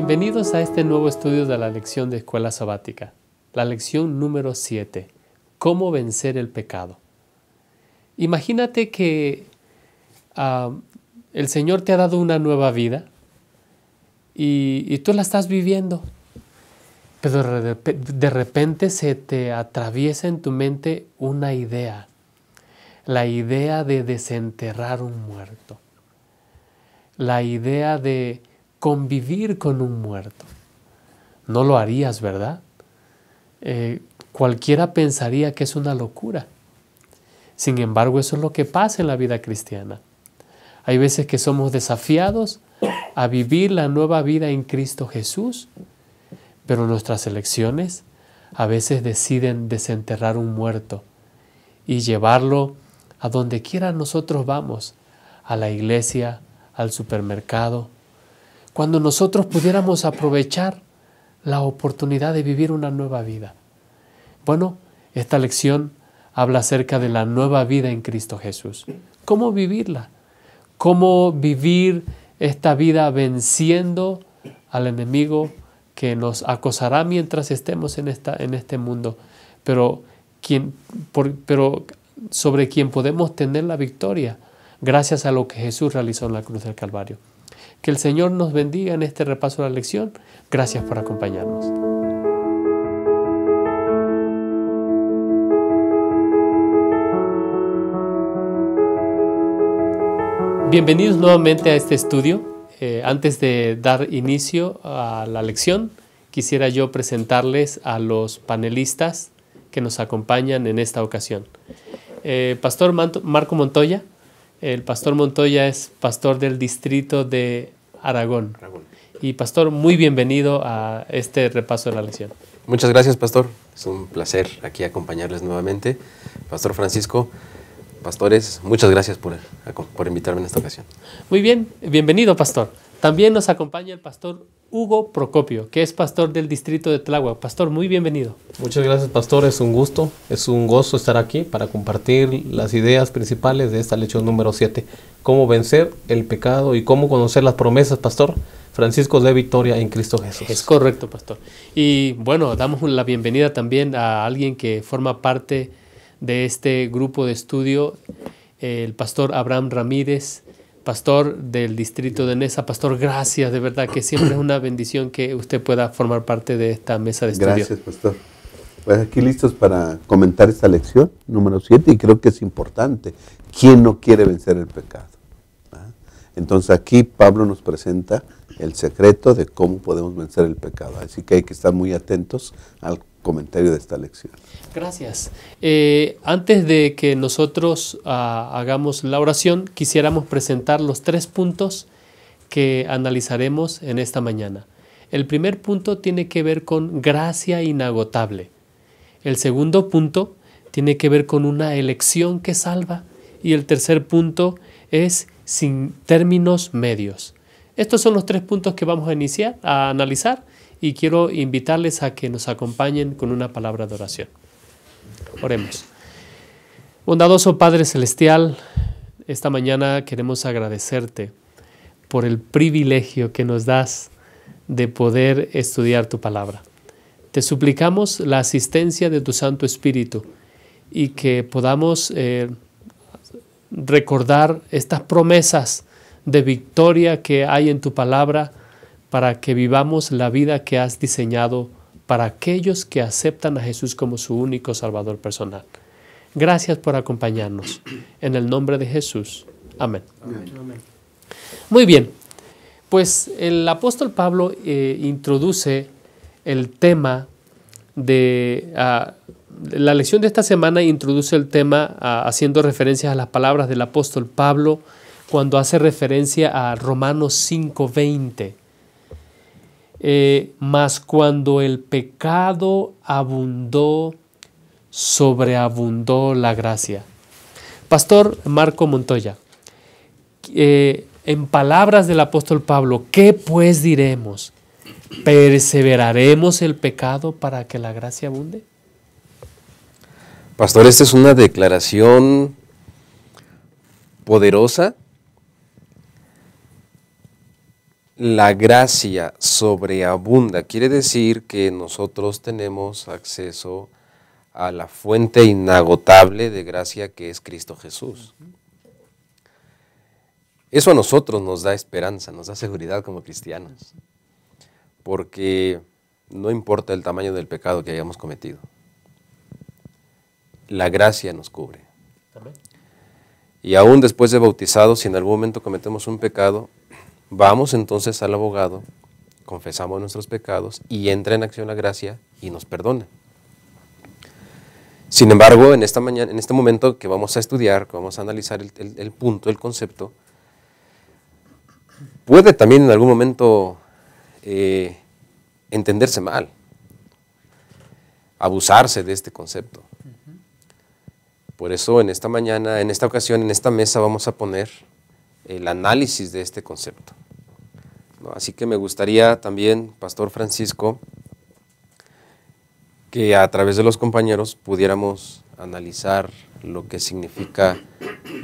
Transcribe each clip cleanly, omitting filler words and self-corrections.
Bienvenidos a este nuevo estudio de la lección de Escuela Sabática, la lección número 7, ¿Cómo vencer el pecado? Imagínate que el Señor te ha dado una nueva vida y tú la estás viviendo, pero de repente se te atraviesa en tu mente una idea, la idea de desenterrar un muerto, la idea de convivir con un muerto. No lo harías, ¿verdad? Cualquiera pensaría que es una locura. Sin embargo, eso es lo que pasa en la vida cristiana. Hay veces que somos desafiados a vivir la nueva vida en Cristo Jesús, pero nuestras elecciones a veces deciden desenterrar un muerto y llevarlo a donde quiera nosotros vamos, a la iglesia, al supermercado, cuando nosotros pudiéramos aprovechar la oportunidad de vivir una nueva vida. Bueno, esta lección habla acerca de la nueva vida en Cristo Jesús. ¿Cómo vivirla? ¿Cómo vivir esta vida venciendo al enemigo que nos acosará mientras estemos en este mundo, pero sobre quien podemos tener la victoria gracias a lo que Jesús realizó en la cruz del Calvario? Que el Señor nos bendiga en este repaso de la lección. Gracias por acompañarnos. Bienvenidos nuevamente a este estudio. Antes de dar inicio a la lección, quisiera yo presentarles a los panelistas que nos acompañan en esta ocasión. Pastor Marco Montoya. El pastor Montoya es pastor del distrito de Aragón. Y pastor, muy bienvenido a este repaso de la lección. Muchas gracias, pastor. Es un placer aquí acompañarles nuevamente. Pastor Francisco, pastores, muchas gracias por invitarme en esta ocasión. Muy bien, bienvenido, pastor. También nos acompaña el pastor Hugo Procopio, que es pastor del distrito de Tláhuac. Pastor, muy bienvenido. Muchas gracias, pastor. Es un gusto, es un gozo estar aquí para compartir las ideas principales de esta lección número 7. Cómo vencer el pecado y cómo conocer las promesas, pastor Francisco, de victoria en Cristo Jesús. Es correcto, pastor. Y bueno, damos la bienvenida también a alguien que forma parte de este grupo de estudio, el pastor Abraham Ramírez, pastor del distrito de Nesa. Pastor, gracias, de verdad que siempre es una bendición que usted pueda formar parte de esta mesa de estudio. Gracias, pastor. Pues aquí listos para comentar esta lección número 7, y creo que es importante. ¿Quién no quiere vencer el pecado? Entonces aquí Pablo nos presenta el secreto de cómo podemos vencer el pecado. Así que hay que estar muy atentos al comentario de esta lección. Gracias. Antes de que nosotros hagamos la oración, quisiéramos presentar los 3 puntos que analizaremos en esta mañana. El primer punto tiene que ver con gracia inagotable. El segundo punto tiene que ver con una elección que salva. Y el tercer punto es sin términos medios. Estos son los 3 puntos que vamos a analizar, y quiero invitarles a que nos acompañen con una palabra de oración. Oremos. Bondadoso Padre Celestial, esta mañana queremos agradecerte por el privilegio que nos das de poder estudiar tu palabra. Te suplicamos la asistencia de tu Santo Espíritu y que podamos recordar estas promesas de victoria que hay en tu palabra, para que vivamos la vida que has diseñado para aquellos que aceptan a Jesús como su único Salvador personal. Gracias por acompañarnos. En el nombre de Jesús. Amén. Amén. Muy bien. Pues el apóstol Pablo introduce el tema de... la lección de esta semana introduce el tema haciendo referencia a las palabras del apóstol Pablo cuando hace referencia a Romanos 5:20. Mas cuando el pecado abundó, sobreabundó la gracia. Pastor Marco Montoya, en palabras del apóstol Pablo, ¿qué pues diremos? ¿Perseveraremos el pecado para que la gracia abunde? Pastor, esta es una declaración poderosa la gracia sobreabunda, quiere decir que nosotros tenemos acceso a la fuente inagotable de gracia que es Cristo Jesús. Eso a nosotros nos da esperanza, nos da seguridad como cristianos, porque no importa el tamaño del pecado que hayamos cometido, la gracia nos cubre. Amén. Y aún después de bautizados, si en algún momento cometemos un pecado, vamos entonces al abogado, confesamos nuestros pecados y entra en acción la gracia y nos perdona. Sin embargo, en este momento que vamos a estudiar, que vamos a analizar el punto, el concepto, puede también en algún momento entenderse mal, abusarse de este concepto. Por eso en esta mañana, en esta ocasión, en esta mesa vamos a poner el análisis de este concepto, ¿no? Así que me gustaría también, Pastor Francisco, que a través de los compañeros pudiéramos analizar lo que significa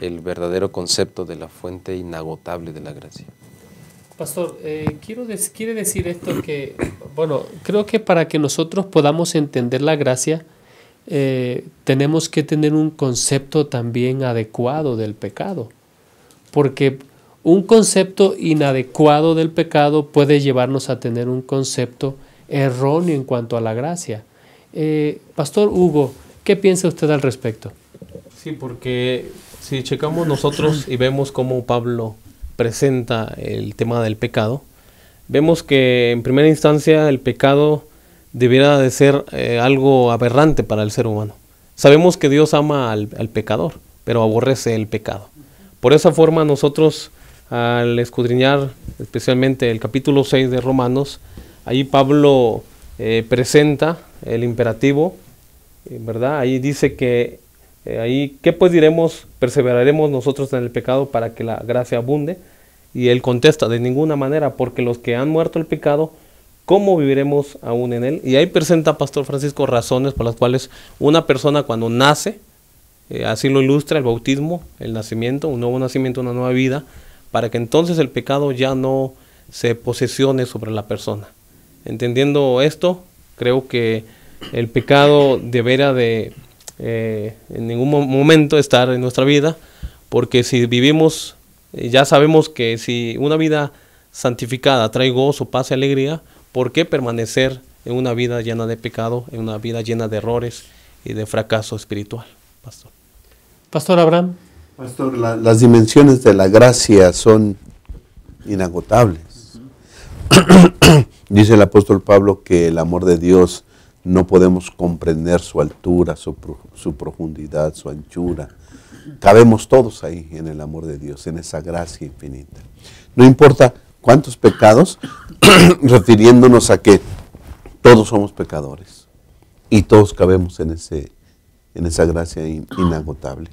el verdadero concepto de la fuente inagotable de la gracia. Pastor, quiere decir esto que, bueno, creo que para que nosotros podamos entender la gracia, tenemos que tener un concepto también adecuado del pecado, porque un concepto inadecuado del pecado puede llevarnos a tener un concepto erróneo en cuanto a la gracia. Pastor Hugo, ¿qué piensa usted al respecto? Sí, porque si checamos nosotros y vemos cómo Pablo presenta el tema del pecado, vemos que en primera instancia el pecado debiera de ser algo aberrante para el ser humano. Sabemos que Dios ama al pecador, pero aborrece el pecado. Por esa forma nosotros, al escudriñar especialmente el capítulo 6 de Romanos, ahí Pablo presenta el imperativo, ¿verdad? Ahí dice que, ¿qué pues diremos? Perseveraremos nosotros en el pecado para que la gracia abunde. Y él contesta, de ninguna manera, porque los que han muerto el pecado, ¿cómo viviremos aún en él? Y ahí presenta Pastor Francisco razones por las cuales una persona cuando nace, así lo ilustra el bautismo, el nacimiento, un nuevo nacimiento, una nueva vida, para que entonces el pecado ya no se posesione sobre la persona. Entendiendo esto, creo que el pecado deberá de en ningún momento estar en nuestra vida, porque si vivimos, ya sabemos que si una vida santificada trae gozo, paz y alegría, ¿por qué permanecer en una vida llena de pecado, en una vida llena de errores y de fracaso espiritual? Pastor. Pastor Abraham. Pastor, las dimensiones de la gracia son inagotables. Dice el apóstol Pablo que el amor de Dios no podemos comprender su altura, su profundidad, su anchura. Cabemos todos ahí en el amor de Dios, en esa gracia infinita. No importa cuántos pecados, refiriéndonos a que todos somos pecadores y todos cabemos en esa gracia inagotable.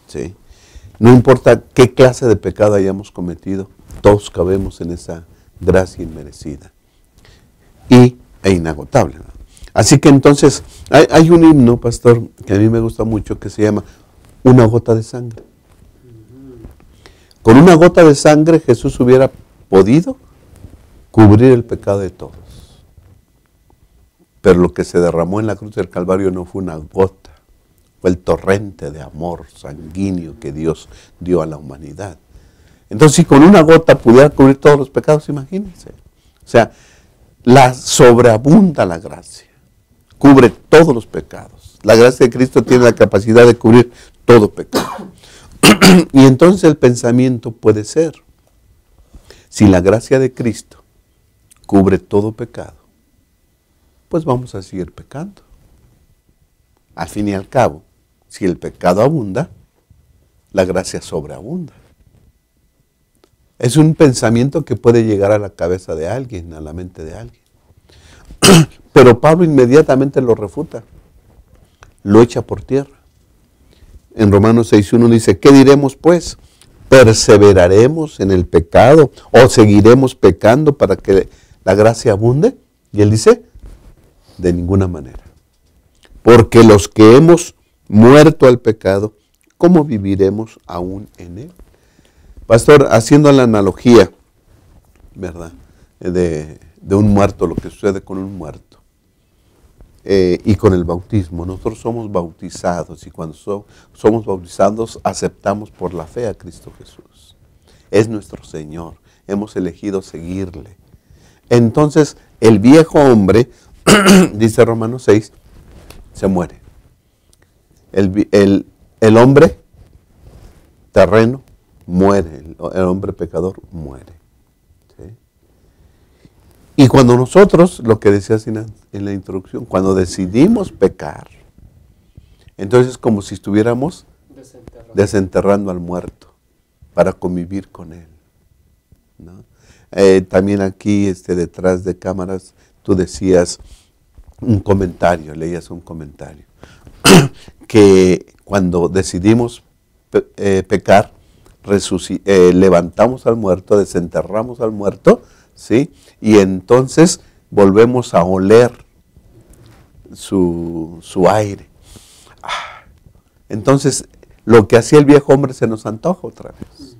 ¿Sí? No importa qué clase de pecado hayamos cometido, todos cabemos en esa gracia inmerecida e inagotable, ¿no? Así que entonces hay un himno, pastor, que a mí me gusta mucho, que se llama Una gota de sangre. Con una gota de sangre Jesús hubiera podido cubrir el pecado de todos. Pero lo que se derramó en la cruz del Calvario no fue una gota, fue el torrente de amor sanguíneo que Dios dio a la humanidad. Entonces, si con una gota pudiera cubrir todos los pecados, imagínense. O sea, sobreabunda la gracia, cubre todos los pecados. La gracia de Cristo tiene la capacidad de cubrir todo pecado. Y entonces el pensamiento puede ser, si la gracia de Cristo cubre todo pecado, pues vamos a seguir pecando. Al fin y al cabo, si el pecado abunda, la gracia sobreabunda. Es un pensamiento que puede llegar a la cabeza de alguien, a la mente de alguien. Pero Pablo inmediatamente lo refuta, lo echa por tierra. En Romanos 6:1 dice, ¿qué diremos pues? ¿Perseveraremos en el pecado o seguiremos pecando para que la gracia abunde? Y él dice, de ninguna manera. Porque los que hemos muerto al pecado, ¿cómo viviremos aún en él? Pastor, haciendo la analogía, ¿verdad? de un muerto, lo que sucede con un muerto. Y con el bautismo, nosotros somos bautizados y cuando somos bautizados aceptamos por la fe a Cristo Jesús. Es nuestro Señor, hemos elegido seguirle. Entonces el viejo hombre, dice Romanos 6, se muere. El hombre terreno muere, el hombre pecador muere. ¿Sí? Y cuando nosotros, lo que decías en la introducción, cuando decidimos pecar, entonces es como si estuviéramos desenterrando al muerto para convivir con él, ¿no? También aquí detrás de cámaras tú decías un comentario, leías un comentario, que cuando decidimos pecar, levantamos al muerto, desenterramos al muerto, ¿sí? Y entonces volvemos a oler su aire. Entonces, lo que hacía el viejo hombre se nos antoja otra vez.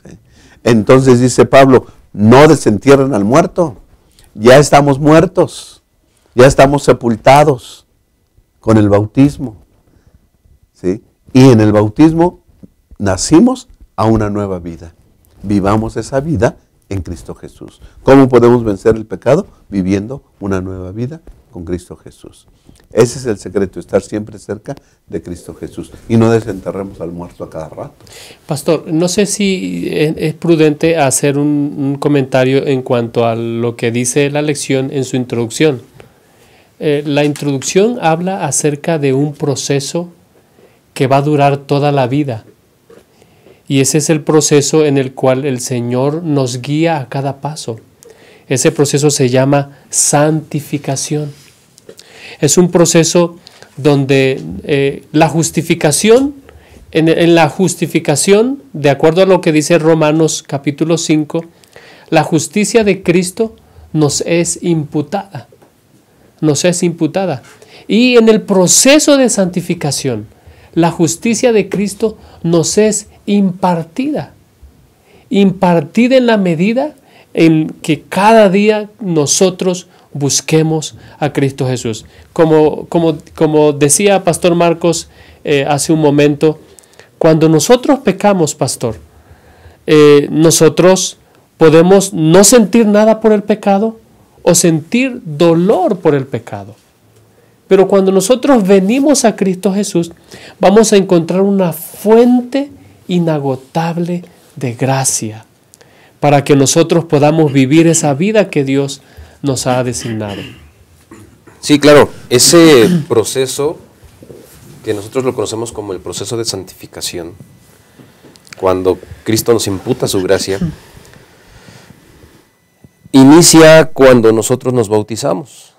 ¿Sí? Entonces dice Pablo, no desentierren al muerto, ya estamos muertos, ya estamos sepultados con el bautismo. ¿Sí? Y en el bautismo nacimos a una nueva vida. Vivamos esa vida en Cristo Jesús. ¿Cómo podemos vencer el pecado? Viviendo una nueva vida con Cristo Jesús. Ese es el secreto, estar siempre cerca de Cristo Jesús y no desenterremos al muerto a cada rato. Pastor, no sé si es prudente hacer un comentario en cuanto a lo que dice la lección en su introducción. La introducción habla acerca de un proceso que va a durar toda la vida. Y ese es el proceso en el cual el Señor nos guía a cada paso. Ese proceso se llama santificación. Es un proceso donde la justificación, en la justificación, de acuerdo a lo que dice Romanos capítulo 5, la justicia de Cristo nos es imputada. Nos es imputada. Y en el proceso de santificación, la justicia de Cristo nos es impartida. Impartida en la medida en que cada día nosotros busquemos a Cristo Jesús. Como decía Pastor Marcos hace un momento, cuando nosotros pecamos, Pastor, nosotros podemos no sentir nada por el pecado o sentir dolor por el pecado. Pero cuando nosotros venimos a Cristo Jesús, vamos a encontrar una fuente inagotable de gracia para que nosotros podamos vivir esa vida que Dios nos ha designado. Sí, claro, ese proceso que nosotros lo conocemos como el proceso de santificación, cuando Cristo nos imputa su gracia, inicia cuando nosotros nos bautizamos.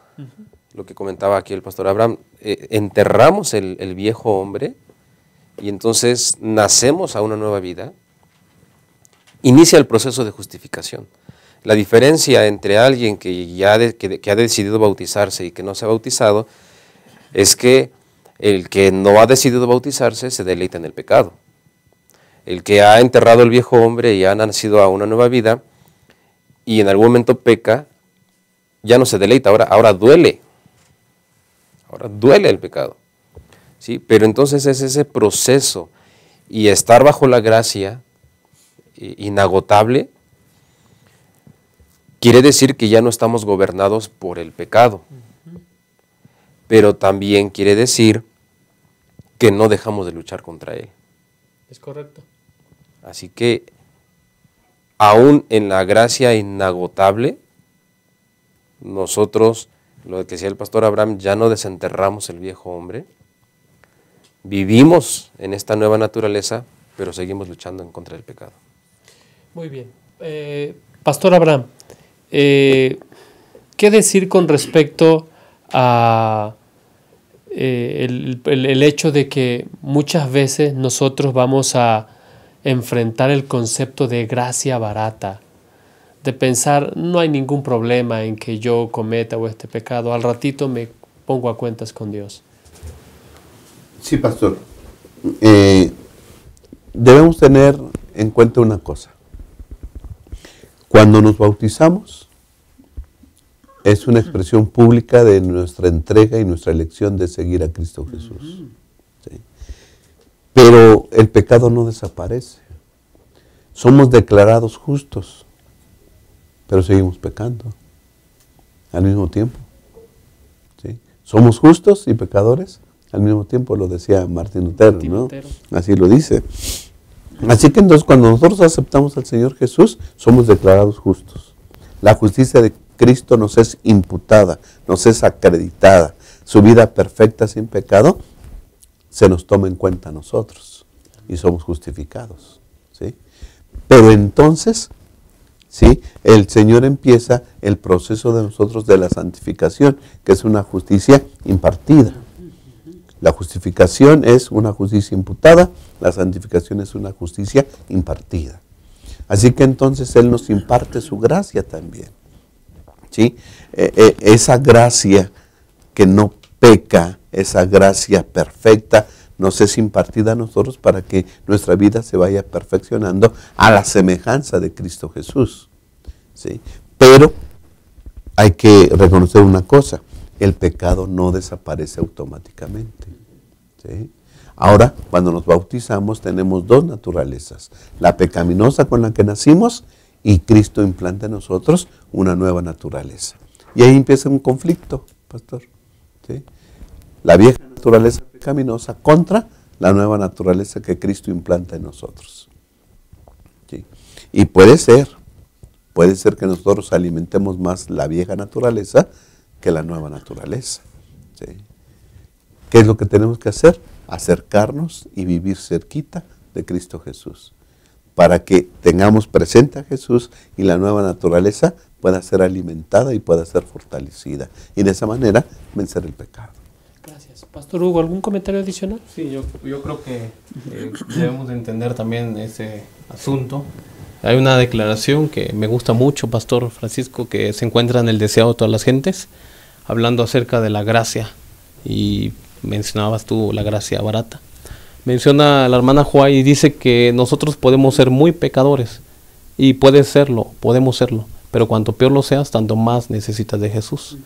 Lo que comentaba aquí el pastor Abraham, enterramos el viejo hombre y entonces nacemos a una nueva vida. Inicia el proceso de justificación. La diferencia entre alguien que ha decidido bautizarse y que no se ha bautizado es que el que no ha decidido bautizarse se deleita en el pecado. El que ha enterrado el viejo hombre y ha nacido a una nueva vida y en algún momento peca, ya no se deleita, ahora duele. Ahora duele el pecado. ¿Sí? Pero entonces es ese proceso y estar bajo la gracia inagotable quiere decir que ya no estamos gobernados por el pecado. Pero también quiere decir que no dejamos de luchar contra él. Es correcto. Así que aún en la gracia inagotable, nosotros, lo que decía el pastor Abraham, ya no desenterramos el viejo hombre, vivimos en esta nueva naturaleza, pero seguimos luchando en contra del pecado. Muy bien. Pastor Abraham, ¿qué decir con respecto a el hecho de que muchas veces nosotros vamos a enfrentar el concepto de gracia barata, de pensar no hay ningún problema en que yo cometa o este pecado, al ratito me pongo a cuentas con Dios? Sí, pastor. Debemos tener en cuenta una cosa. Cuando nos bautizamos, es una expresión pública de nuestra entrega y nuestra elección de seguir a Cristo Jesús. ¿Sí? Pero el pecado no desaparece. Somos declarados justos, pero seguimos pecando al mismo tiempo. ¿Sí? Somos justos y pecadores al mismo tiempo, lo decía Martín Lutero, ¿no? Así lo dice. Así que entonces cuando nosotros aceptamos al Señor Jesús, somos declarados justos. La justicia de Cristo nos es imputada, nos es acreditada. Su vida perfecta sin pecado se nos toma en cuenta a nosotros y somos justificados. ¿Sí? Pero entonces, ¿sí?, el Señor empieza el proceso de nosotros de la santificación, que es una justicia impartida. La justificación es una justicia imputada, la santificación es una justicia impartida. Así que entonces Él nos imparte su gracia también. ¿Sí? Esa gracia que no peca, esa gracia perfecta, nos es impartida a nosotros para que nuestra vida se vaya perfeccionando a la semejanza de Cristo Jesús. ¿Sí? Pero hay que reconocer una cosa: el pecado no desaparece automáticamente. ¿Sí? Ahora, cuando nos bautizamos, tenemos dos naturalezas: la pecaminosa con la que nacimos, y Cristo implanta en nosotros una nueva naturaleza. Y ahí empieza un conflicto, pastor. ¿Sí? La vieja naturaleza pecaminosa contra la nueva naturaleza que Cristo implanta en nosotros. ¿Sí? Y puede ser que nosotros alimentemos más la vieja naturaleza que la nueva naturaleza. ¿Sí? ¿Qué es lo que tenemos que hacer? Acercarnos y vivir cerquita de Cristo Jesús, para que tengamos presente a Jesús y la nueva naturaleza pueda ser alimentada y pueda ser fortalecida. Y de esa manera vencer el pecado. Gracias. Pastor Hugo, ¿algún comentario adicional? Sí, yo creo que debemos de entender también ese asunto. Hay una declaración que me gusta mucho, Pastor Francisco, que se encuentra en el Deseado de todas las gentes, hablando acerca de la gracia, y mencionabas tú la gracia barata. Menciona la hermana Juá y dice que nosotros podemos ser muy pecadores, y podemos serlo, pero cuanto peor lo seas, tanto más necesitas de Jesús.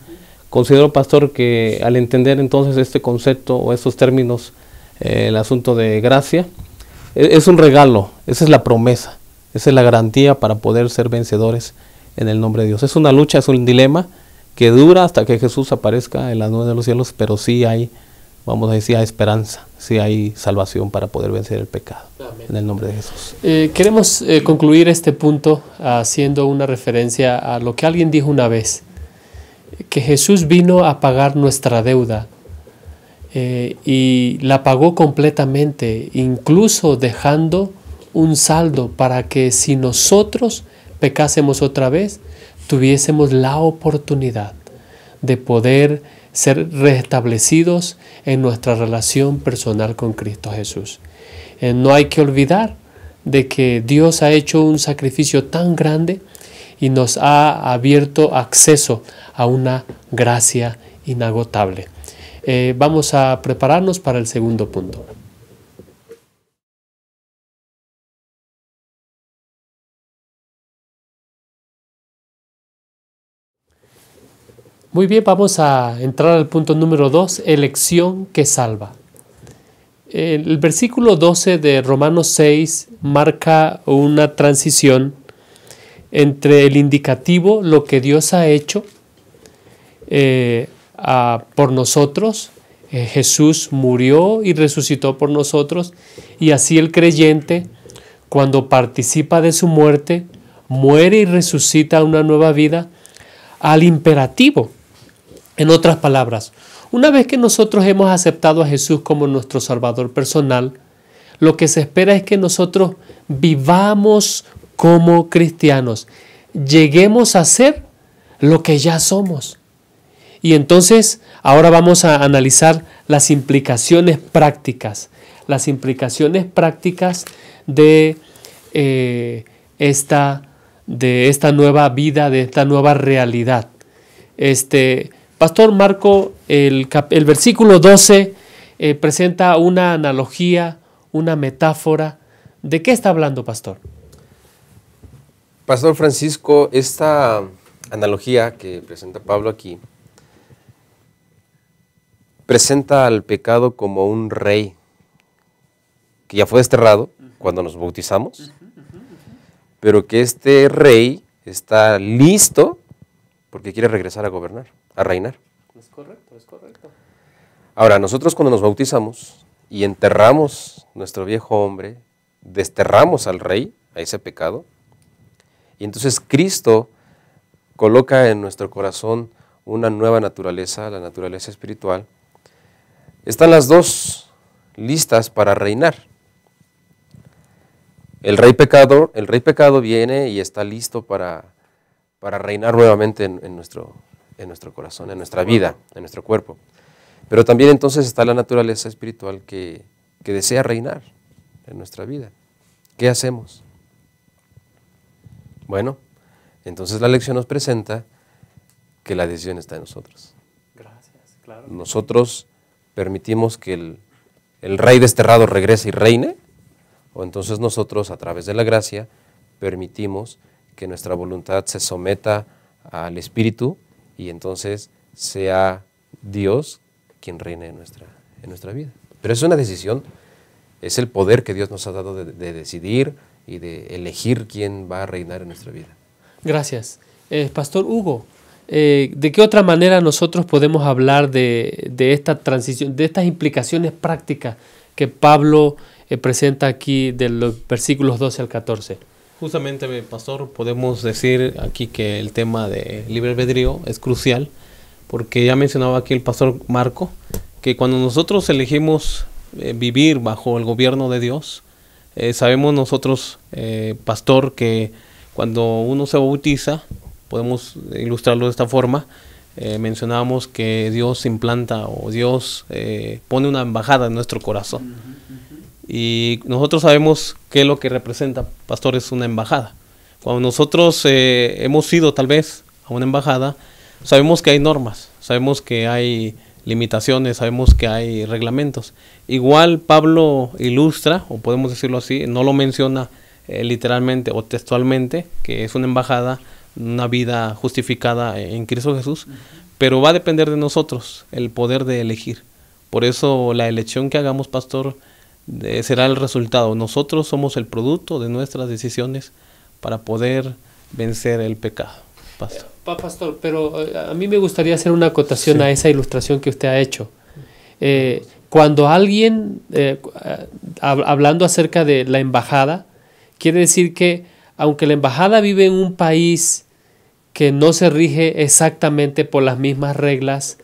Considero, pastor, que al entender entonces este concepto o estos términos, el asunto de gracia, es un regalo, esa es la promesa, esa es la garantía para poder ser vencedores en el nombre de Dios. Es una lucha, es un dilema que dura hasta que Jesús aparezca en las nubes de los cielos, pero sí hay, vamos a decir, hay esperanza, sí hay salvación para poder vencer el pecado. Amén. En el nombre de Jesús. Queremos concluir este punto haciendo una referencia a lo que alguien dijo una vez, que Jesús vino a pagar nuestra deuda y la pagó completamente, incluso dejando un saldo para que si nosotros pecásemos otra vez, tuviésemos la oportunidad de poder ser restablecidos en nuestra relación personal con Cristo Jesús. No hay que olvidar de que Dios ha hecho un sacrificio tan grande y nos ha abierto acceso a una gracia inagotable. Vamos a prepararnos para el segundo punto. Muy bien, vamos a entrar al punto número 2, elección que salva. El versículo 12 de Romanos 6 marca una transición entre el indicativo, lo que Dios ha hecho por nosotros. Jesús murió y resucitó por nosotros, y así el creyente, cuando participa de su muerte, muere y resucita una nueva vida, al imperativo. En otras palabras, una vez que nosotros hemos aceptado a Jesús como nuestro Salvador personal, lo que se espera es que nosotros vivamos como cristianos, lleguemos a ser lo que ya somos. Y entonces, ahora vamos a analizar las implicaciones prácticas de esta nueva vida, de esta nueva realidad. Pastor Marco, el versículo 12 presenta una analogía, una metáfora. ¿De qué está hablando, pastor? Pastor Francisco, esta analogía que presenta Pablo aquí presenta al pecado como un rey que ya fue desterrado cuando nos bautizamos, pero que este rey está listo porque quiere regresar a gobernar, a reinar. Es correcto, es correcto. Ahora, nosotros cuando nos bautizamos y enterramos nuestro viejo hombre, desterramos al rey, a ese pecado, y entonces Cristo coloca en nuestro corazón una nueva naturaleza, la naturaleza espiritual. Están las dos listas para reinar. El rey pecado viene y está listo para reinar nuevamente en nuestro corazón, en nuestra vida, en nuestro cuerpo. Pero también entonces está la naturaleza espiritual que desea reinar en nuestra vida. ¿Qué hacemos? Bueno, entonces la lección nos presenta que la decisión está en nosotros. Gracias, claro. Nosotros permitimos que el rey desterrado regrese y reine, o entonces nosotros a través de la gracia permitimos que nuestra voluntad se someta al Espíritu y entonces sea Dios quien reine en nuestra vida. Pero es una decisión, es el poder que Dios nos ha dado de decidir y de elegir quién va a reinar en nuestra vida. Gracias. Pastor Hugo, ¿de qué otra manera nosotros podemos hablar de esta transición, de estas implicaciones prácticas que Pablo presenta aquí de los versículos 12 al 14? Justamente, pastor, podemos decir aquí que el tema de libre albedrío es crucial, porque ya mencionaba aquí el pastor Marco, que cuando nosotros elegimos vivir bajo el gobierno de Dios, sabemos nosotros, pastor, que cuando uno se bautiza, podemos ilustrarlo de esta forma, mencionábamos que Dios implanta o Dios pone una embajada en nuestro corazón. Y nosotros sabemos qué es lo que representa, pastor, es una embajada. Cuando nosotros hemos ido tal vez a una embajada, sabemos que hay normas, sabemos que hay limitaciones, sabemos que hay reglamentos. Igual Pablo ilustra, o podemos decirlo así, no lo menciona literalmente o textualmente, que es una embajada, una vida justificada en Cristo Jesús, pero va a depender de nosotros el poder de elegir. Por eso la elección que hagamos, pastor, será el resultado. Nosotros somos el producto de nuestras decisiones para poder vencer el pecado. Pastor. Pastor, pero a mí me gustaría hacer una acotación a esa ilustración que usted ha hecho. Cuando alguien, hablando acerca de la embajada, quiere decir que aunque la embajada vive en un país que no se rige exactamente por las mismas reglas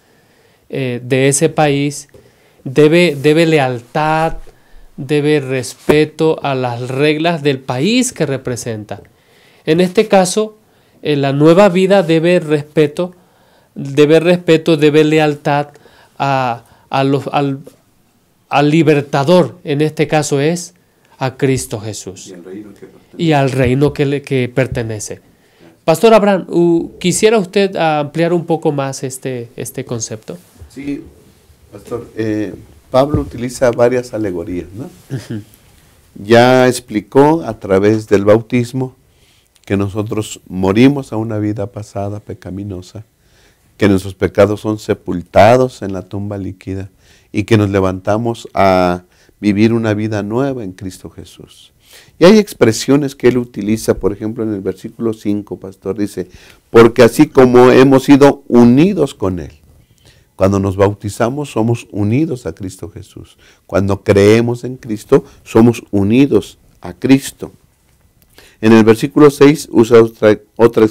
de ese país, debe lealtad, debe respeto a las reglas del país que representa. En este caso, la nueva vida debe respeto, debe lealtad al libertador, en este caso es a Cristo Jesús y al reino que pertenece. Pastor Abraham, ¿quisiera usted ampliar un poco más este concepto? Sí, pastor. Pablo utiliza varias alegorías, ¿no? Ya explicó a través del bautismo que nosotros morimos a una vida pasada pecaminosa, que nuestros pecados son sepultados en la tumba líquida y que nos levantamos a vivir una vida nueva en Cristo Jesús. Y hay expresiones que él utiliza, por ejemplo, en el versículo 5, pastor, dice, porque así como hemos sido unidos con él. Cuando nos bautizamos somos unidos a Cristo Jesús. Cuando creemos en Cristo somos unidos a Cristo. En el versículo 6 usa otra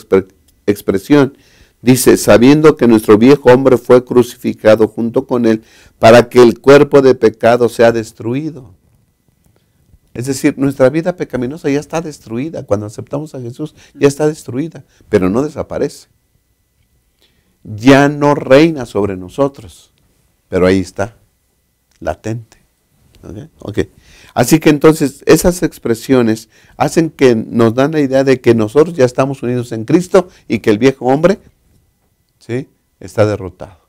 expresión. Dice, sabiendo que nuestro viejo hombre fue crucificado junto con él para que el cuerpo de pecado sea destruido. Es decir, nuestra vida pecaminosa ya está destruida. Cuando aceptamos a Jesús ya está destruida, pero no desaparece. Ya no reina sobre nosotros, pero ahí está, latente. ¿Okay? Así que entonces esas expresiones hacen que nos dan la idea de que nosotros ya estamos unidos en Cristo y que el viejo hombre, ¿sí?, está derrotado.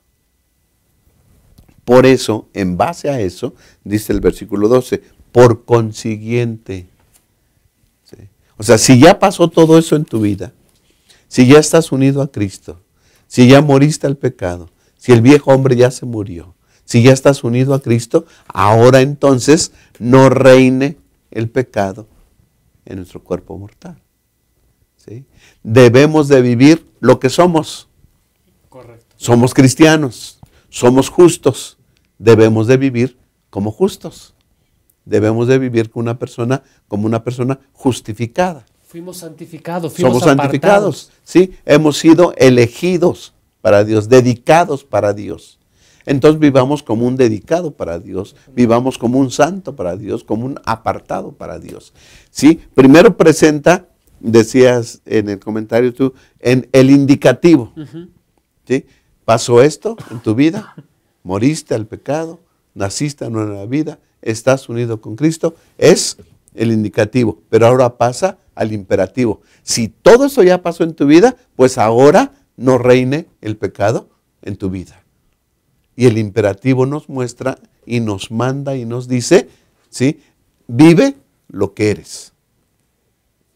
Por eso, en base a eso, dice el versículo 12, por consiguiente. ¿Sí? O sea, si ya pasó todo eso en tu vida, Si ya estás unido a Cristo, si ya moriste al pecado, si el viejo hombre ya se murió, si ya estás unido a Cristo, ahora entonces no reine el pecado en nuestro cuerpo mortal. ¿Sí? Debemos de vivir lo que somos. Correcto. Somos cristianos, somos justos, debemos de vivir como justos. Debemos de vivir como una persona justificada. Fuimos santificados, fuimos Somos santificados, ¿sí? Hemos sido elegidos para Dios, dedicados para Dios. Entonces vivamos como un dedicado para Dios, vivamos como un santo para Dios, como un apartado para Dios. ¿Sí? Primero presenta, decías en el comentario tú, en el indicativo. ¿Sí? Pasó esto en tu vida, moriste al pecado, naciste a una nueva vida, estás unido con Cristo, es el indicativo, pero ahora pasa al imperativo. Si todo eso ya pasó en tu vida, pues ahora no reine el pecado en tu vida. Y el imperativo nos muestra y nos manda y nos dice, ¿sí? Vive lo que eres.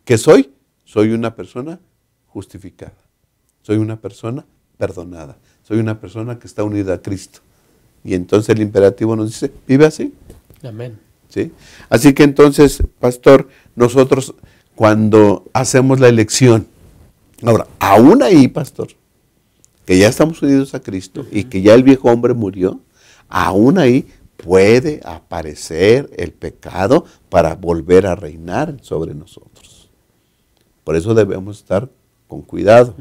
¿Qué soy? Soy una persona justificada. Soy una persona perdonada. Soy una persona que está unida a Cristo. Y entonces el imperativo nos dice, vive así. Amén. ¿Sí? Así que entonces, pastor, nosotros cuando hacemos la elección, ahora, aún ahí, pastor, que ya estamos unidos a Cristo y que ya el viejo hombre murió, aún ahí puede aparecer el pecado para volver a reinar sobre nosotros. Por eso debemos estar con cuidado,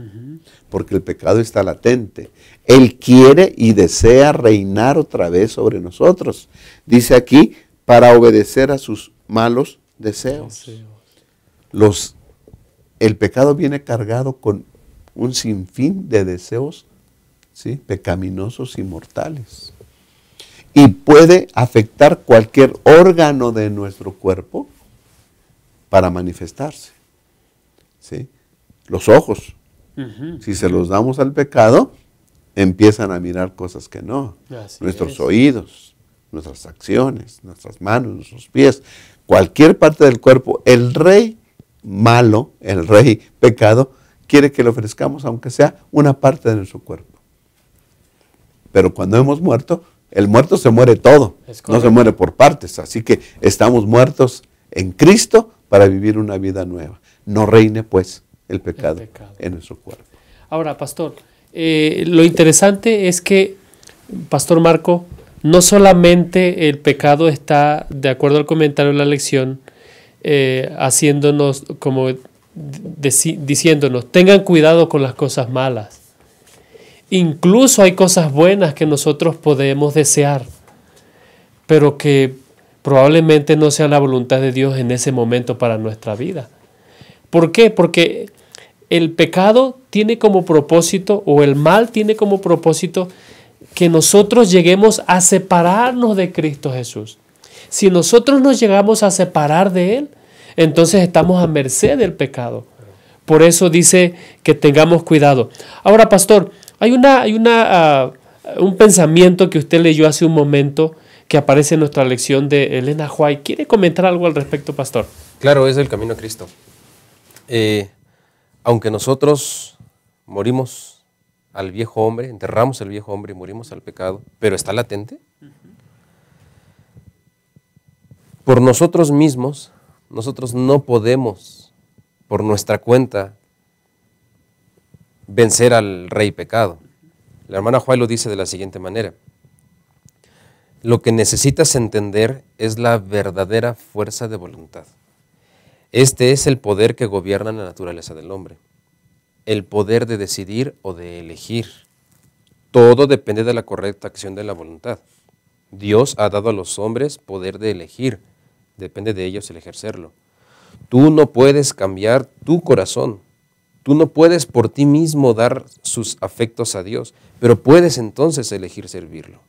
porque el pecado está latente. Él quiere y desea reinar otra vez sobre nosotros. Dice aquí, para obedecer a sus malos deseos. El pecado viene cargado con un sinfín de deseos, ¿sí? Pecaminosos y mortales. Y puede afectar cualquier órgano de nuestro cuerpo para manifestarse. ¿Sí? Los ojos, si se los damos al pecado, empiezan a mirar cosas que no. Nuestros oídos, nuestras acciones, nuestras manos, nuestros pies, cualquier parte del cuerpo. El rey malo, el rey pecado, quiere que le ofrezcamos aunque sea una parte de nuestro cuerpo. Pero cuando hemos muerto, el muerto se muere todo, no se muere por partes. Así que estamos muertos en Cristo para vivir una vida nueva. No reine pues el pecado en nuestro cuerpo. Ahora, pastor, lo interesante es que, pastor Marco, no solamente el pecado está, de acuerdo al comentario de la lección, haciéndonos como diciéndonos, tengan cuidado con las cosas malas. Incluso hay cosas buenas que nosotros podemos desear, pero que probablemente no sea la voluntad de Dios en ese momento para nuestra vida. ¿Por qué? Porque el pecado tiene como propósito, o el mal tiene como propósito, que nosotros lleguemos a separarnos de Cristo Jesús. Si nosotros nos llegamos a separar de Él, entonces estamos a merced del pecado. Por eso dice que tengamos cuidado. Ahora, pastor, hay un pensamiento que usted leyó hace un momento que aparece en nuestra lección de Elena White. ¿Quiere comentar algo al respecto, pastor? Claro, es el camino a Cristo. Aunque nosotros morimos al viejo hombre, enterramos al viejo hombre y morimos al pecado, pero está latente. Por nosotros mismos, nosotros no podemos, por nuestra cuenta, vencer al rey pecado. La hermana Juárez lo dice de la siguiente manera: lo que necesitas entender es la verdadera fuerza de voluntad. Este es el poder que gobierna la naturaleza del hombre, el poder de decidir o de elegir. Todo depende de la correcta acción de la voluntad. Dios ha dado a los hombres poder de elegir, depende de ellos el ejercerlo. Tú no puedes cambiar tu corazón, tú no puedes por ti mismo dar sus afectos a Dios, pero puedes entonces elegir servirlo.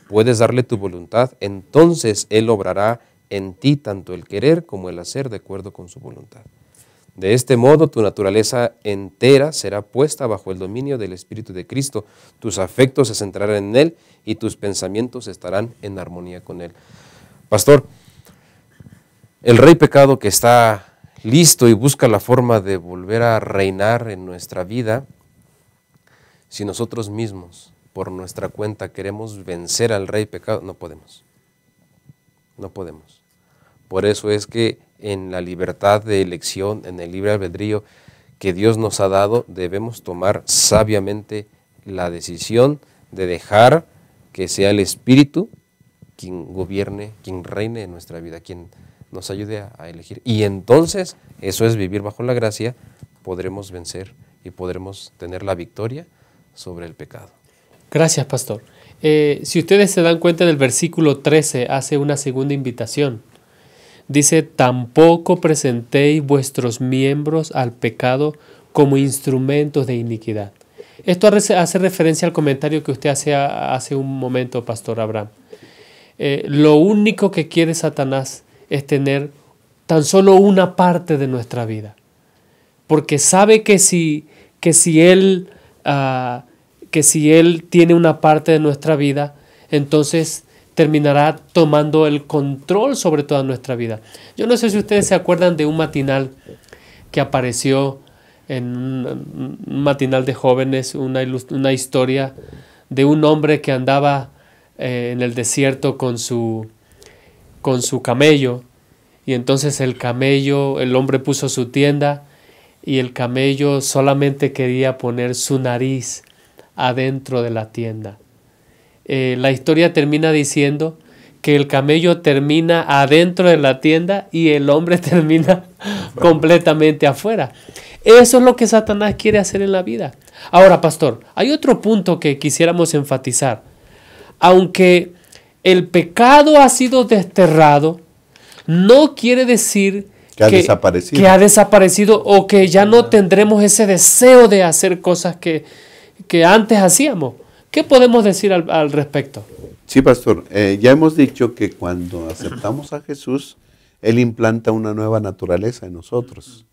Puedes darle tu voluntad, entonces Él obrará en ti tanto el querer como el hacer de acuerdo con su voluntad. De este modo, tu naturaleza entera será puesta bajo el dominio del Espíritu de Cristo. Tus afectos se centrarán en Él y tus pensamientos estarán en armonía con Él. Pastor, el rey pecado que está listo y busca la forma de volver a reinar en nuestra vida, si nosotros mismos, por nuestra cuenta, queremos vencer al rey pecado, no podemos. No podemos. Por eso es que en la libertad de elección, en el libre albedrío que Dios nos ha dado, debemos tomar sabiamente la decisión de dejar que sea el Espíritu quien gobierne, quien reine en nuestra vida, quien nos ayude a elegir. Y entonces, eso es vivir bajo la gracia, podremos vencer y podremos tener la victoria sobre el pecado. Gracias, pastor. Si ustedes se dan cuenta, del versículo 13 hace una segunda invitación. Dice, tampoco presentéis vuestros miembros al pecado como instrumentos de iniquidad. Esto hace referencia al comentario que usted hace un momento, pastor Abraham. Lo único que quiere Satanás es tener tan solo una parte de nuestra vida. Porque sabe que si él tiene una parte de nuestra vida, entonces terminará tomando el control sobre toda nuestra vida. Yo no sé si ustedes se acuerdan de un matinal que apareció en un matinal de jóvenes, una historia de un hombre que andaba en el desierto con su camello, y entonces el hombre puso su tienda y el camello solamente quería poner su nariz adentro de la tienda. La historia termina diciendo que el camello termina adentro de la tienda y el hombre termina completamente afuera. Eso es lo que Satanás quiere hacer en la vida. Ahora, pastor, hay otro punto que quisiéramos enfatizar. Aunque el pecado ha sido desterrado, no quiere decir que ha desaparecido o que ya no tendremos ese deseo de hacer cosas que antes hacíamos. ¿Qué podemos decir al respecto? Sí, pastor. Ya hemos dicho que cuando aceptamos a Jesús, Él implanta una nueva naturaleza en nosotros.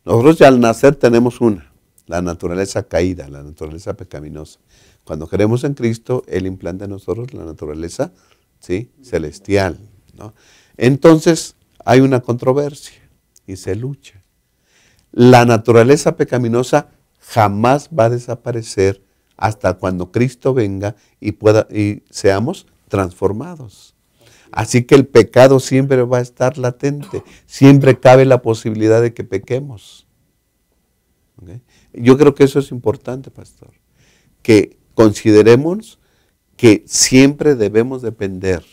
Nosotros ya al nacer tenemos la naturaleza caída, la naturaleza pecaminosa. Cuando creemos en Cristo, Él implanta en nosotros la naturaleza, ¿sí?, celestial, ¿no? Entonces, hay una controversia y se lucha. La naturaleza pecaminosa jamás va a desaparecer hasta cuando Cristo venga y seamos transformados. Así que el pecado siempre va a estar latente, siempre cabe la posibilidad de que pequemos. ¿Okay? Yo creo que eso es importante, pastor, que consideremos que siempre debemos depender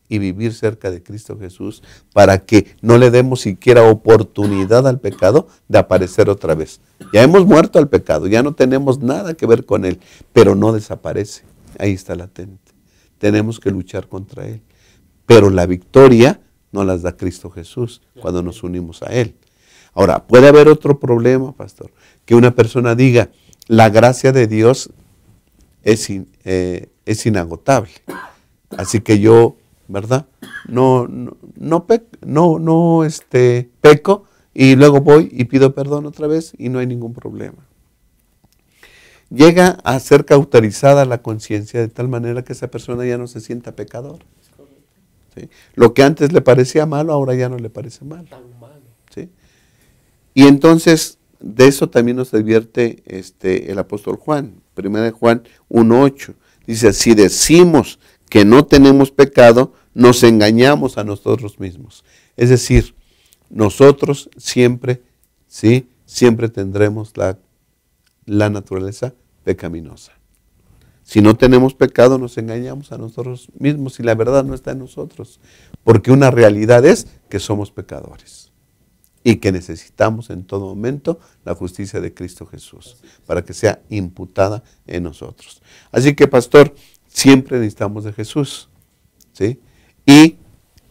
y vivir cerca de Cristo Jesús para que no le demos siquiera oportunidad al pecado de aparecer otra vez. Ya hemos muerto al pecado, ya no tenemos nada que ver con él, pero no desaparece, ahí está latente. Tenemos que luchar contra él, pero la victoria nos la da Cristo Jesús cuando nos unimos a él. Ahora, puede haber otro problema, pastor, que una persona diga, la gracia de Dios es inagotable, así que yo, ¿verdad? Peco y luego voy y pido perdón otra vez y no hay ningún problema. Llega a ser cauterizada la conciencia de tal manera que esa persona ya no se sienta pecador. ¿Sí? Lo que antes le parecía malo, ahora ya no le parece malo. ¿Sí? Y entonces, de eso también nos advierte el apóstol Juan, 1 Juan 1:8. Dice, si decimos que no tenemos pecado, nos engañamos a nosotros mismos. Es decir, nosotros siempre tendremos la naturaleza pecaminosa. Si no tenemos pecado, nos engañamos a nosotros mismos y la verdad no está en nosotros. Porque una realidad es que somos pecadores y que necesitamos en todo momento la justicia de Cristo Jesús para que sea imputada en nosotros. Así que, pastor, siempre necesitamos de Jesús, ¿sí? Y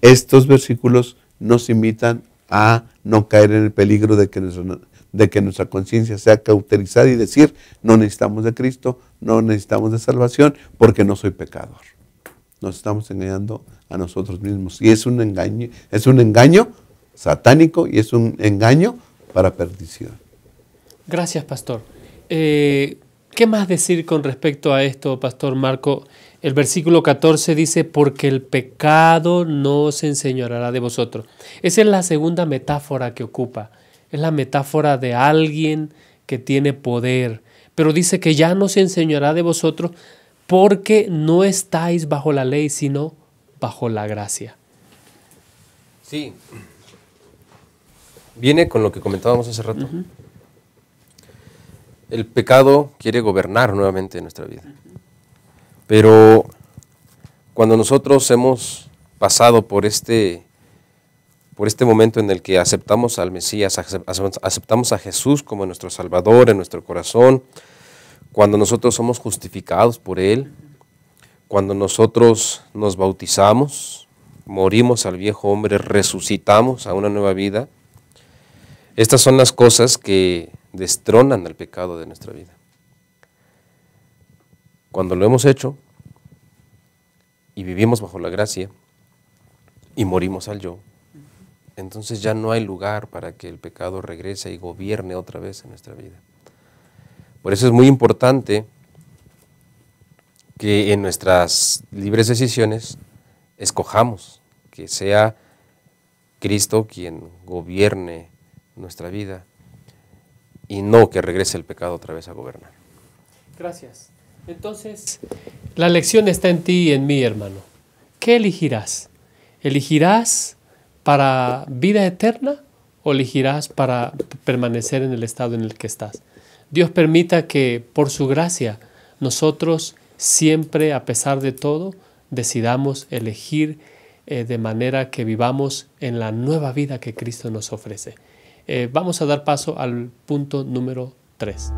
estos versículos nos invitan a no caer en el peligro de que nuestra conciencia sea cauterizada y decir, no necesitamos de Cristo, no necesitamos de salvación, porque no soy pecador. Nos estamos engañando a nosotros mismos. Y es un engaño satánico y es un engaño para perdición. Gracias, pastor. ¿Qué más decir con respecto a esto, pastor Marco? El versículo 14 dice, porque el pecado no se enseñoreará de vosotros. Esa es la segunda metáfora que ocupa. Es la metáfora de alguien que tiene poder. Pero dice que ya no se enseñoreará de vosotros porque no estáis bajo la ley, sino bajo la gracia. Sí. Viene con lo que comentábamos hace rato. El pecado quiere gobernar nuevamente nuestra vida. Pero cuando nosotros hemos pasado por este momento en el que aceptamos al Mesías, aceptamos a Jesús como nuestro Salvador en nuestro corazón, cuando nosotros somos justificados por Él, cuando nosotros nos bautizamos, morimos al viejo hombre, resucitamos a una nueva vida, estas son las cosas que destronan al pecado de nuestra vida. Cuando lo hemos hecho y vivimos bajo la gracia y morimos al yo, entonces ya no hay lugar para que el pecado regrese y gobierne otra vez en nuestra vida. Por eso es muy importante que en nuestras libres decisiones escojamos que sea Cristo quien gobierne nuestra vida y no que regrese el pecado otra vez a gobernar. Gracias. Entonces, la lección está en ti y en mí, hermano. ¿Qué elegirás? ¿Elegirás para vida eterna o elegirás para permanecer en el estado en el que estás? Dios permita que por su gracia nosotros siempre, a pesar de todo, decidamos elegir de manera que vivamos en la nueva vida que Cristo nos ofrece. Vamos a dar paso al punto número 3.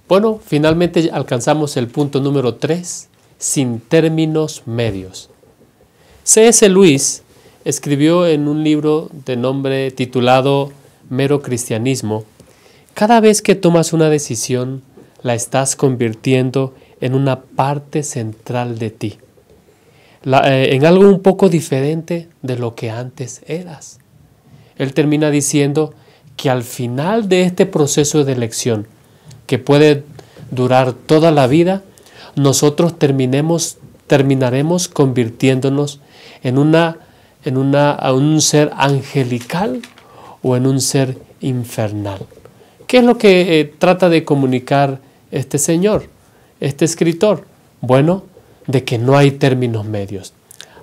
Bueno, finalmente alcanzamos el punto número 3, sin términos medios. C.S. Lewis escribió en un libro de nombre titulado Mero Cristianismo: cada vez que tomas una decisión, la estás convirtiendo en una parte central de ti, en algo un poco diferente de lo que antes eras. Él termina diciendo que al final de este proceso de elección, que puede durar toda la vida, nosotros terminaremos convirtiéndonos en un ser angelical o en un ser infernal. ¿Qué es lo que trata de comunicar este señor, este escritor? Bueno, de que no hay términos medios.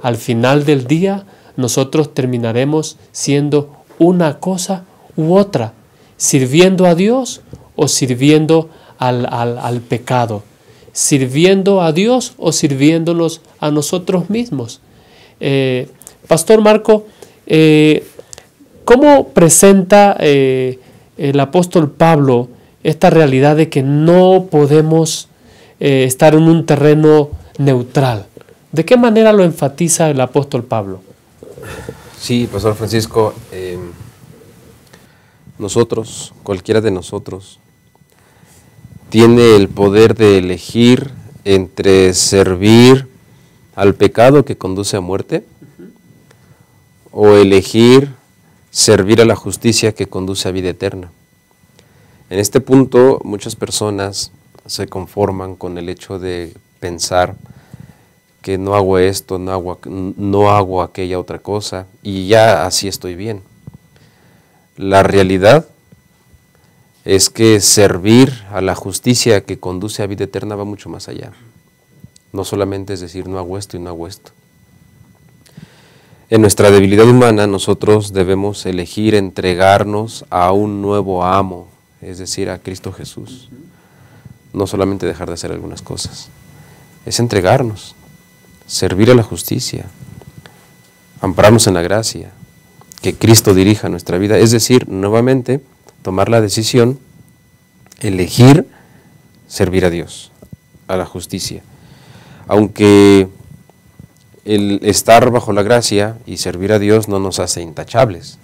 Al final del día, nosotros terminaremos siendo una cosa u otra, sirviendo a Dios o sirviendo al pecado, sirviendo a Dios o sirviéndonos a nosotros mismos. Pastor Marco, ¿cómo presenta el apóstol Pablo esta realidad de que no podemos estar en un terreno neutral? ¿De qué manera lo enfatiza el apóstol Pablo? Sí, Pastor Francisco, nosotros, cualquiera de nosotros, tiene el poder de elegir entre servir al pecado que conduce a muerte o elegir servir a la justicia que conduce a vida eterna. En este punto, muchas personas se conforman con el hecho de pensar que no hago esto, no hago aquella otra cosa y ya así estoy bien. La realidad es que servir a la justicia que conduce a vida eterna va mucho más allá. No solamente es decir, no hago esto y no hago esto. En nuestra debilidad humana nosotros debemos elegir entregarnos a un nuevo amo, es decir, a Cristo Jesús. No solamente dejar de hacer algunas cosas, es entregarnos, servir a la justicia, ampararnos en la gracia, que Cristo dirija nuestra vida, es decir, nuevamente tomar la decisión, elegir servir a Dios, a la justicia. Aunque el estar bajo la gracia y servir a Dios no nos hace intachables,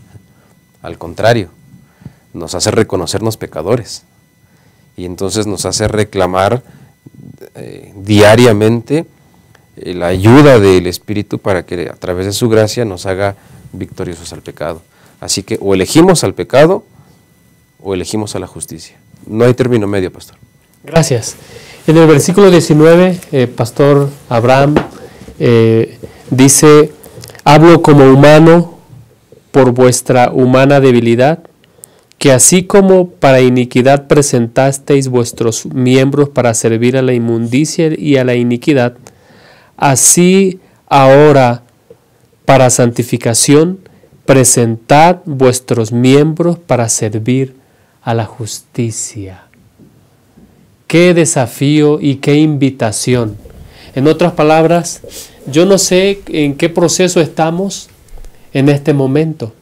al contrario, nos hace reconocernos pecadores y entonces nos hace reclamar diariamente la ayuda del Espíritu para que a través de su gracia nos haga victoriosos al pecado. Así que o elegimos al pecado o elegimos a la justicia. No hay término medio, pastor. Gracias. En el versículo 19, Pastor Abraham dice, hablo como humano por vuestra humana debilidad, que así como para iniquidad presentasteis vuestros miembros para servir a la inmundicia y a la iniquidad, así ahora para santificación presentad vuestros miembros para servir a la justicia. Qué desafío y qué invitación. En otras palabras, yo no sé en qué proceso estamos en este momento,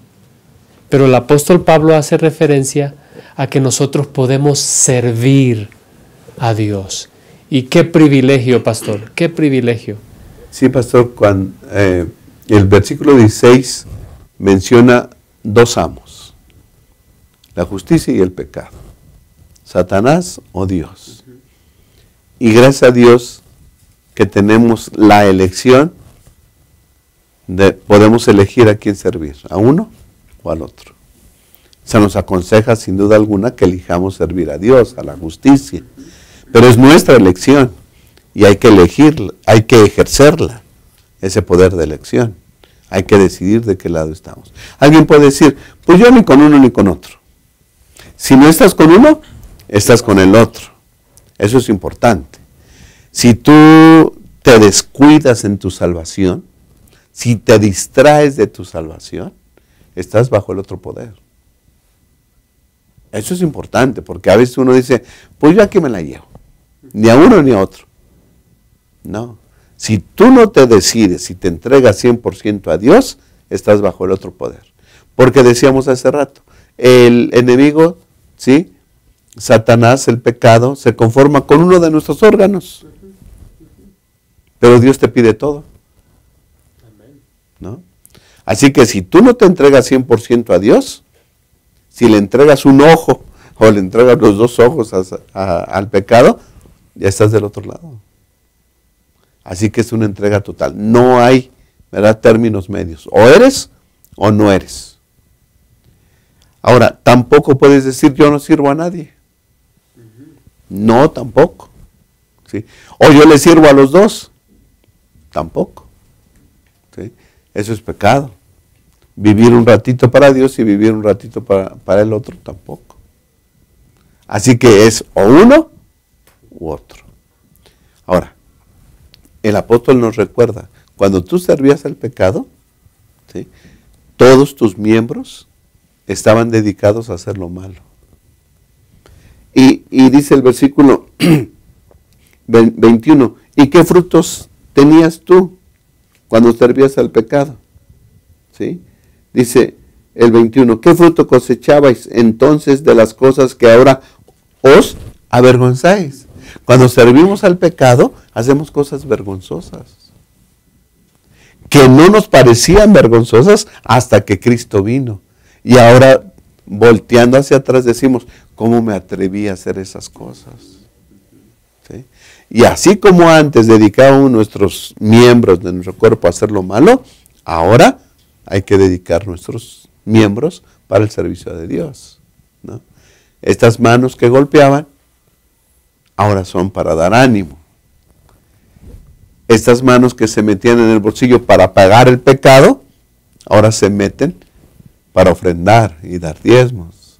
pero el apóstol Pablo hace referencia a que nosotros podemos servir a Dios. Y qué privilegio, pastor, qué privilegio. Sí, pastor, cuando el versículo 16 menciona dos amos, la justicia y el pecado, Satanás o Dios. Y gracias a Dios que tenemos la elección, podemos elegir a quién servir, a uno o al otro. Se nos aconseja sin duda alguna que elijamos servir a Dios, a la justicia, pero es nuestra elección y hay que elegirla, hay que ejercerla, ese poder de elección. Hay que decidir de qué lado estamos. Alguien puede decir, pues yo ni con uno ni con otro. Si no estás con uno, estás con el otro. Eso es importante. Si tú te descuidas en tu salvación, si te distraes de tu salvación, estás bajo el otro poder. Eso es importante, porque a veces uno dice, pues yo aquí me la llevo. Ni a uno ni a otro. No. Si tú no te decides, si te entregas 100% a Dios, estás bajo el otro poder. Porque decíamos hace rato, el enemigo, ¿sí? Satanás, el pecado, se conforma con uno de nuestros órganos. Pero Dios te pide todo. ¿No? Así que si tú no te entregas 100% a Dios, si le entregas un ojo o le entregas los dos ojos al pecado, ya estás del otro lado. Así que es una entrega total. No hay, ¿verdad?, términos medios. O eres o no eres. Ahora, tampoco puedes decir yo no sirvo a nadie. No, tampoco. ¿Sí? O yo le sirvo a los dos. Tampoco. ¿Sí? Eso es pecado. Vivir un ratito para Dios y vivir un ratito para el otro, tampoco. Así que es o uno u otro. Ahora, el apóstol nos recuerda, cuando tú servías al pecado, ¿sí?, todos tus miembros estaban dedicados a hacer lo malo. Y dice el versículo 21, ¿y qué frutos tenías tú cuando servías al pecado? ¿Sí? Dice el 21, ¿qué fruto cosechabais entonces de las cosas que ahora os avergonzáis? Cuando servimos al pecado, hacemos cosas vergonzosas, que no nos parecían vergonzosas hasta que Cristo vino. Y ahora, volteando hacia atrás, decimos, ¿cómo me atreví a hacer esas cosas? ¿Sí? Y así como antes dedicábamos nuestros miembros de nuestro cuerpo a hacer lo malo, ahora hay que dedicar nuestros miembros para el servicio de Dios, ¿no? Estas manos que golpeaban, ahora son para dar ánimo. Estas manos que se metían en el bolsillo para pagar el pecado, ahora se meten para ofrendar y dar diezmos.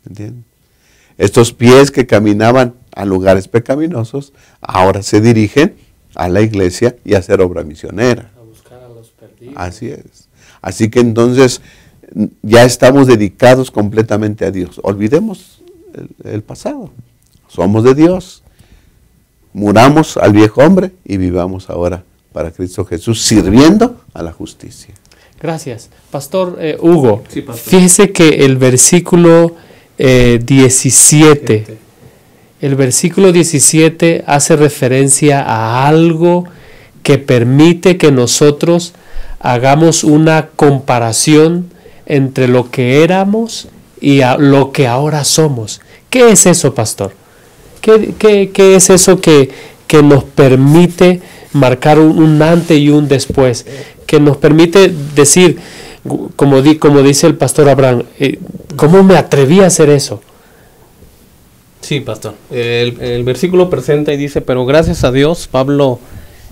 ¿Entienden? Estos pies que caminaban a lugares pecaminosos, ahora se dirigen a la iglesia y a hacer obra misionera. A buscar a los perdidos. Así es. Así que entonces ya estamos dedicados completamente a Dios. Olvidemos el pasado. Somos de Dios. Muramos al viejo hombre y vivamos ahora para Cristo Jesús, sirviendo a la justicia. Gracias. Pastor Hugo, Sí, pastor. fíjese que el versículo 17, el versículo 17 hace referencia a algo que permite que nosotros hagamos una comparación entre lo que éramos y a lo que ahora somos. ¿Qué es eso, pastor? ¿Qué es eso que nos permite marcar un antes y un después? Que nos permite decir, como dice el pastor Abraham, ¿cómo me atreví a hacer eso? Sí, pastor. El versículo presenta y dice, pero gracias a Dios, Pablo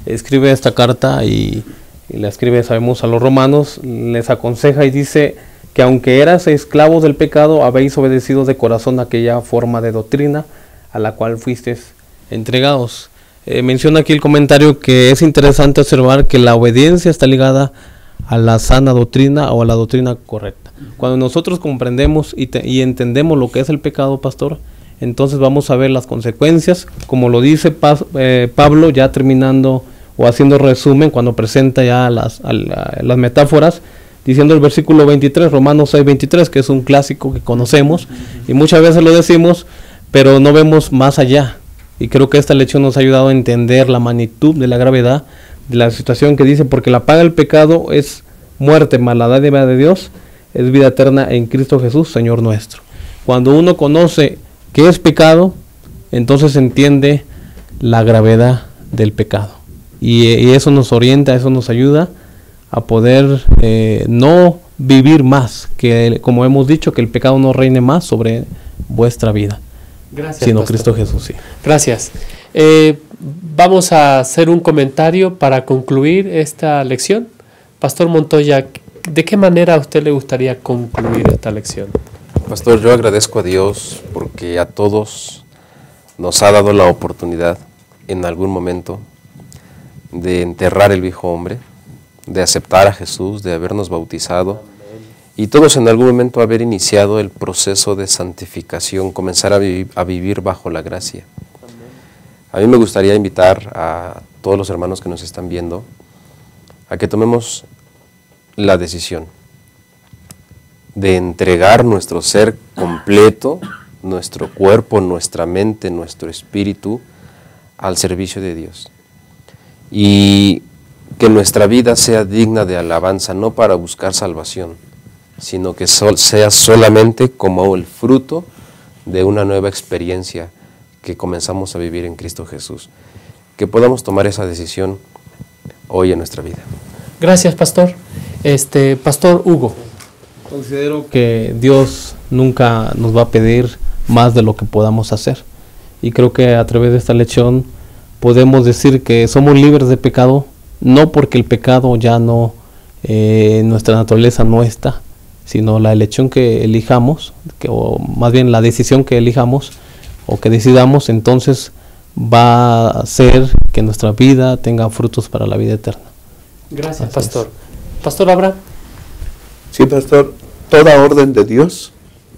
escribe esta carta y la escribe, sabemos, a los romanos, les aconseja y dice que aunque eras esclavos del pecado, habéis obedecido de corazón aquella forma de doctrina a la cual fuisteis entregados. Menciona aquí el comentario que es interesante observar que la obediencia está ligada a la sana doctrina o a la doctrina correcta. Cuando nosotros comprendemos y entendemos lo que es el pecado, pastor, entonces vamos a ver las consecuencias, como lo dice Pablo, ya terminando o haciendo resumen, cuando presenta ya las metáforas, diciendo el versículo 23, Romanos 6:23, que es un clásico que conocemos, y muchas veces lo decimos, pero no vemos más allá. Y creo que esta lección nos ha ayudado a entender la magnitud de la gravedad de la situación que dice, porque la paga del pecado es muerte, mas la dádiva de Dios es vida eterna en Cristo Jesús, Señor nuestro. Cuando uno conoce qué es pecado, entonces entiende la gravedad del pecado. Y eso nos orienta, eso nos ayuda a poder no vivir más, que como hemos dicho, que el pecado no reine más sobre vuestra vida. Gracias, Sino pastor. Cristo Jesús, sí. Gracias. Vamos a hacer un comentario para concluir esta lección. Pastor Montoya, ¿de qué manera a usted le gustaría concluir esta lección? Pastor, yo agradezco a Dios porque a todos nos ha dado la oportunidad en algún momento de enterrar el viejo hombre, de aceptar a Jesús, de habernos bautizado y todos en algún momento haber iniciado el proceso de santificación, comenzar a vivir bajo la gracia. A mí me gustaría invitar a todos los hermanos que nos están viendo a que tomemos la decisión de entregar nuestro ser completo, nuestro cuerpo, nuestra mente, nuestro espíritu al servicio de Dios. Y que nuestra vida sea digna de alabanza, no para buscar salvación, sino que sea solamente como el fruto de una nueva experiencia que comenzamos a vivir en Cristo Jesús. Que podamos tomar esa decisión hoy en nuestra vida. Gracias, pastor. Pastor Hugo. Considero que Dios nunca nos va a pedir más de lo que podamos hacer. Y creo que a través de esta lección podemos decir que somos libres de pecado, no porque el pecado ya no, nuestra naturaleza no está, sino la elección que elijamos, o más bien la decisión que elijamos o que decidamos, entonces va a hacer que nuestra vida tenga frutos para la vida eterna. Gracias, pastor. Pastor Abraham. Sí, pastor, toda orden de Dios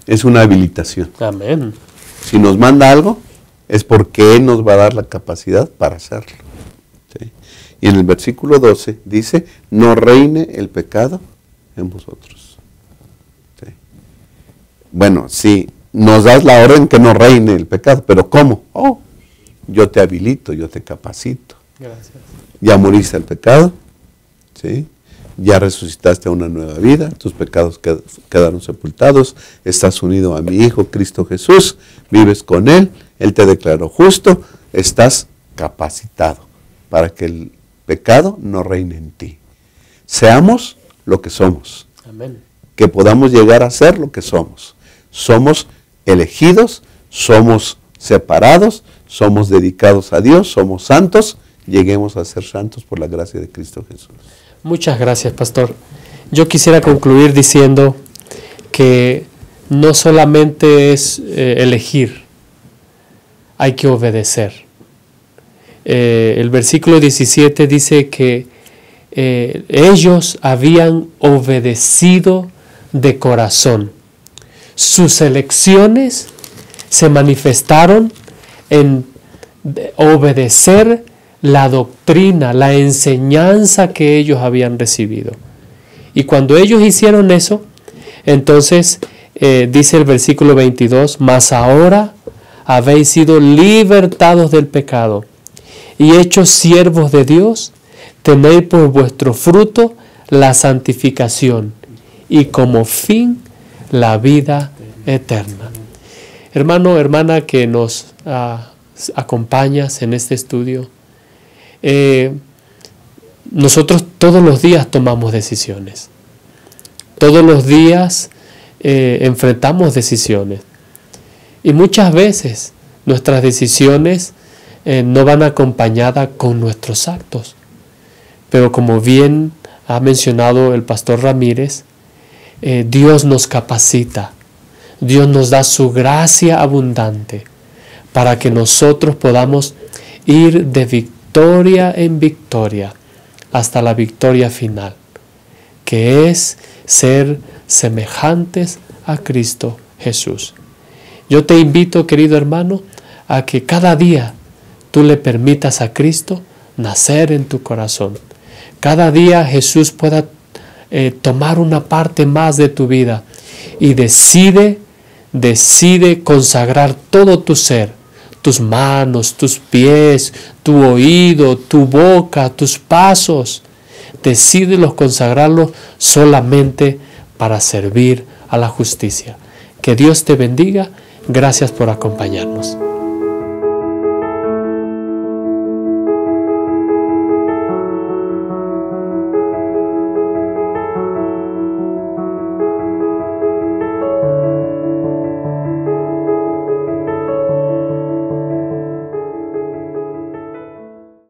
es una habilitación. Amén. Si nos manda algo, es porque Él nos va a dar la capacidad para hacerlo. ¿Sí? Y en el versículo 12 dice, no reine el pecado en vosotros. ¿Sí? Bueno, sí, nos das la orden que no reine el pecado, pero ¿cómo? Oh, yo te habilito, yo te capacito. Gracias. Ya moriste al pecado, ¿sí? Ya resucitaste a una nueva vida, tus pecados quedaron sepultados, estás unido a mi Hijo Cristo Jesús, vives con Él, Él te declaró justo, estás capacitado para que el pecado no reine en ti. Seamos lo que somos. Amén. Que podamos llegar a ser lo que somos. Somos elegidos, somos separados, somos dedicados a Dios, somos santos, lleguemos a ser santos por la gracia de Cristo Jesús. Muchas gracias, pastor. Yo quisiera concluir diciendo que no solamente es elegir, hay que obedecer. El versículo 17 dice que ellos habían obedecido de corazón. Sus elecciones se manifestaron en obedecer la doctrina, la enseñanza que ellos habían recibido. Y cuando ellos hicieron eso, entonces dice el versículo 22, mas ahora habéis sido libertados del pecado y hechos siervos de Dios, tenéis por vuestro fruto la santificación y como fin la vida eterna. Hermano, hermana que nos acompañas en este estudio, nosotros todos los días tomamos decisiones. Todos los días enfrentamos decisiones. Y muchas veces nuestras decisiones no van acompañadas con nuestros actos. Pero como bien ha mencionado el pastor Ramírez, Dios nos capacita. Dios nos da su gracia abundante para que nosotros podamos ir de victoria en victoria hasta la victoria final, que es ser semejantes a Cristo Jesús. Yo te invito, querido hermano, a que cada día tú le permitas a Cristo nacer en tu corazón. Cada día Jesús pueda tomar una parte más de tu vida y decide consagrar todo tu ser, tus manos, tus pies, tu oído, tu boca, tus pasos. Decídelos consagrarlos solamente para servir a la justicia. Que Dios te bendiga. Gracias por acompañarnos.